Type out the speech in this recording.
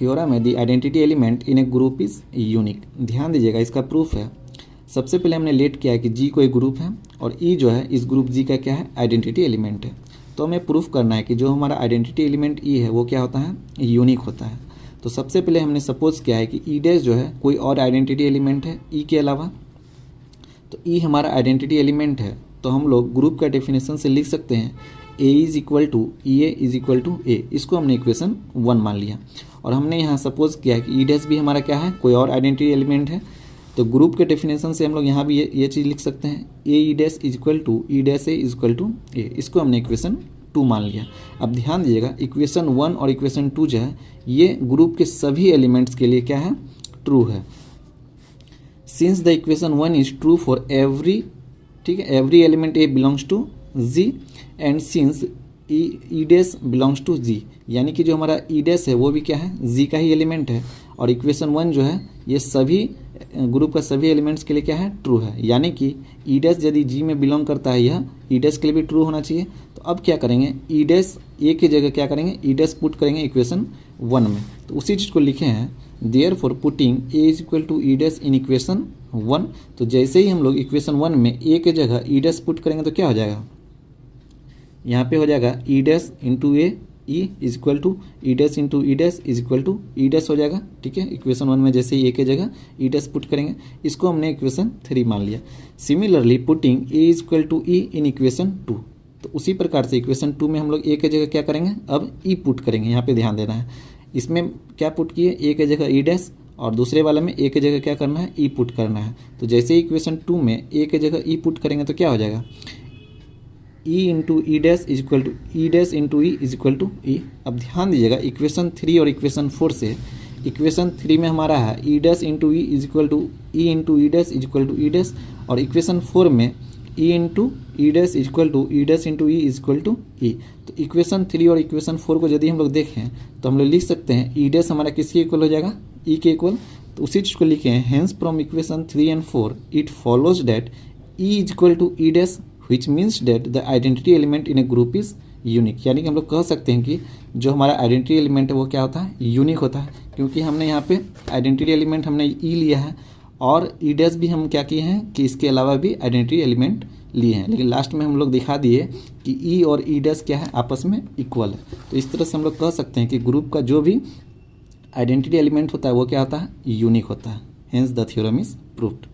Theorem है the identity element in A group is unique. ध्यान दीजिएगा, इसका प्रूफ है। सबसे पहले हमने लेट किया है कि जी कोई ग्रुप है और ई जो है इस ग्रुप जी का क्या है, आइडेंटिटी एलिमेंट है। तो हमें प्रूफ करना है कि जो हमारा आइडेंटिटी एलिमेंट ई है वो क्या होता है, यूनिक होता है। तो सबसे पहले हमने सपोज किया है कि ई डैश जो है कोई और आइडेंटिटी एलिमेंट है ई के अलावा। तो ई हमारा आइडेंटिटी एलिमेंट है, तो हम लोग ग्रुप का डेफिनेशन से लिख सकते हैं a is equal to e a is equal to a. इसको हमने इक्वेशन 1 मान लिया। और हमने यहाँ सपोज किया है कि ई डैश भी हमारा क्या है, कोई और आइडेंटिटी एलिमेंट है। तो ग्रुप के डेफिनेशन से हम लोग यहाँ भी ये चीज़ लिख सकते हैं, a e dash is equal to E dash a is equal to a. इसको हमने इक्वेशन 2 मान लिया। अब ध्यान दीजिएगा, इक्वेशन 1 और इक्वेशन 2 जो है ये ग्रुप के सभी एलिमेंट्स के लिए क्या है, ट्रू है। Since the equation 1 is true for every, ठीक है, every element a belongs to G and since e dash belongs to G, यानी कि जो हमारा ई डैश है वो भी क्या है, जी का ही एलिमेंट है। और इक्वेशन 1 जो है ये सभी ग्रुप का सभी एलिमेंट्स के लिए क्या है, ट्रू है। यानी कि ई डैश यदि जी में बिलोंग करता है, यह ई डैश के लिए भी ट्रू होना चाहिए। तो अब क्या करेंगे, ई डैश ए की जगह क्या करेंगे, ई डैश पुट करेंगे इक्वेशन 1 में। तो उसी चीज़ को लिखे हैं, therefore putting A is equal to E dash in equation 1। तो जैसे ही हम लोग इक्वेशन 1 में ए के जगह ई डैश पुट करेंगे तो क्या हो जाएगा, यहाँ पे हो जाएगा E dash into A E is equal to E dash into E dash is equal to E dash हो जाएगा। ठीक है, इक्वेशन 1 में जैसे ही ए के जगह ई डैश पुट करेंगे, इसको हमने इक्वेशन 3 मान लिया। Similarly putting A is equal to E in equation 2। तो उसी प्रकार से इक्वेशन 2 में हम लोग ए के जगह क्या करेंगे, अब ई पुट करेंगे। यहाँ पे ध्यान देना है, इसमें क्या पुट किए, ए के जगह ई डैश, और दूसरे वाला में ए के जगह क्या करना है, ई पुट करना है। तो जैसे ही इक्वेशन 2 में ए के जगह ई पुट करेंगे तो क्या हो जाएगा, e into E dash is equal to E dash into e is equal to e. अब ध्यान दीजिएगा, इक्वेशन 3 और इक्वेशन 4 से, इक्वेशन 3 में हमारा है e dash into e is equal to e into E dash is equal to E dash, और equation 4 में e into E dash is equal to E dash into e is equal to e. तो equation 3 और equation 4 को यदि हम लोग देखें तो हम लोग लिख सकते हैं ई डैश हमारा किसके इक्वल हो जाएगा, ई के इक्वल। तो उसी चीज़ को लिखे हैं, hence from equation 3 and 4 it follows that E is equal to E dash which means that the identity element in a group is unique। यानी कि हम लोग कह सकते हैं कि जो हमारा आइडेंटिटी एलिमेंट है वो क्या होता है, यूनिक होता है। क्योंकि हमने यहाँ पे आइडेंटिटी एलिमेंट हमने ई लिया है और ई डैश भी हम क्या किए हैं कि इसके अलावा भी आइडेंटिटी एलिमेंट लिए हैं, लेकिन लास्ट में हम लोग दिखा दिए कि ई और ई डैश क्या है, आपस में इक्वल है। तो इस तरह से हम लोग कह सकते हैं कि ग्रुप का जो भी आइडेंटिटी एलिमेंट होता है वो क्या होता है, यूनिक होता है। Hence the theorem is proved.